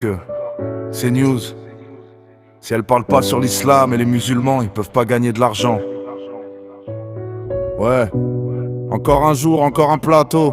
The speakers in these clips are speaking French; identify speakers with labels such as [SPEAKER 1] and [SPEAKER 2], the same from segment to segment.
[SPEAKER 1] que ces news, si elles parlent pas sur l'islam et les musulmans, ils peuvent pas gagner de l'argent. Ouais, encore un jour, encore un plateau.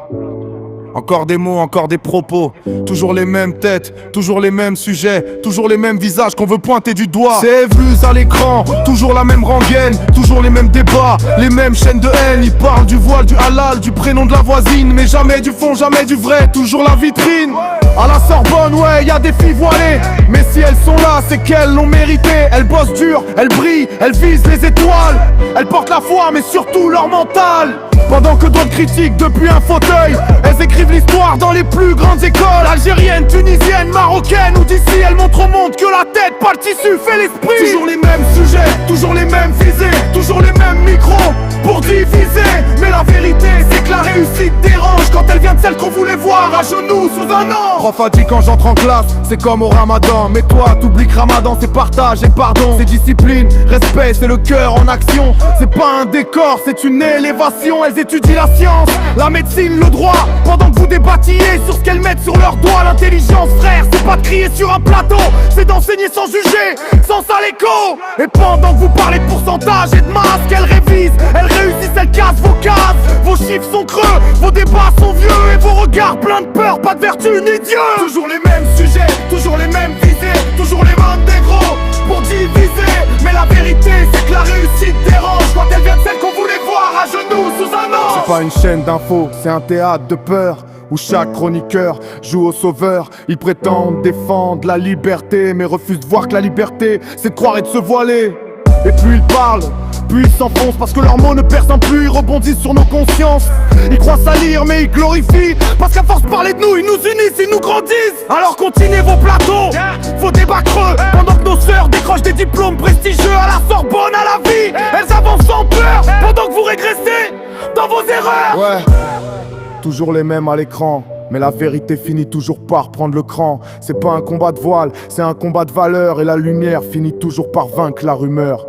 [SPEAKER 1] Encore des mots, encore des propos. Toujours les mêmes têtes, toujours les mêmes sujets, toujours les mêmes visages qu'on veut pointer du doigt. C'est vu à l'écran, toujours la même rengaine, toujours les mêmes débats, les mêmes chaînes de haine. Ils parlent du voile, du halal, du prénom de la voisine, mais jamais du fond, jamais du vrai, toujours la vitrine. À la Sorbonne, ouais, y a des filles voilées, mais si elles sont là, c'est qu'elles l'ont mérité. Elles bossent dur, elles brillent, elles visent les étoiles. Elles portent la foi, mais surtout leur mental. Pendant que d'autres critiquent depuis un fauteuil, elles écrivent l'histoire dans les plus grandes écoles. Algériennes, tunisiennes, marocaines ou d'ici, elles montrent au monde que la tête, pas le tissu, fait l'esprit. Toujours les mêmes sujets, toujours les mêmes visées, toujours les mêmes micros pour diviser. Mais la vérité, c'est que la réussite dérange quand elle vient de celle qu'on voulait voir à genoux sous un an. Prof a dit quand j'entre en classe, c'est comme au ramadan. Mais toi, t'oublies que ramadan, c'est partage et pardon. C'est discipline, respect, c'est le cœur en action. C'est pas un décor, c'est une élévation. Elles étudient la science, la médecine, le droit, pendant que vous débattiez sur ce qu'elles mettent sur leurs doigts. L'intelligence, frère, c'est pas de crier sur un plateau, c'est d'enseigner sans juger, sans sale écho. Et pendant que vous parlez de pourcentage et de masse, qu'elles révisent, elles réussissent, elles cassent vos cases. Vos chiffres sont creux, vos débats sont vieux, et vos regards pleins de peur, pas de vertu ni Dieu. Toujours les mêmes sujets, toujours les mêmes visées, toujours les mêmes négros pour diviser. Mais la vérité, c'est que la réussite dérange quand elle vient de celle qu'on voulait voir à genoux sous un an. C'est pas une chaîne d'infos, c'est un théâtre de peur où chaque chroniqueur joue au sauveur. Ils prétendent défendre la liberté, mais refusent de voir que la liberté, c'est de croire et de se voiler. Et plus ils parlent, plus ils s'enfoncent, parce que leurs mots ne percent plus, ils rebondissent sur nos consciences. Ils croient salir mais ils glorifient, parce qu'à force de parler de nous, ils nous unissent, ils nous grandissent. Alors continuez vos plateaux, vos débats creux, pendant que nos sœurs décrochent des diplômes prestigieux à la Sorbonne, à la vie. Elles avancent sans peur, pendant que vous régressez dans vos erreurs. Ouais, toujours les mêmes à l'écran, mais la vérité finit toujours par prendre le cran. C'est pas un combat de voile, c'est un combat de valeur, et la lumière finit toujours par vaincre la rumeur.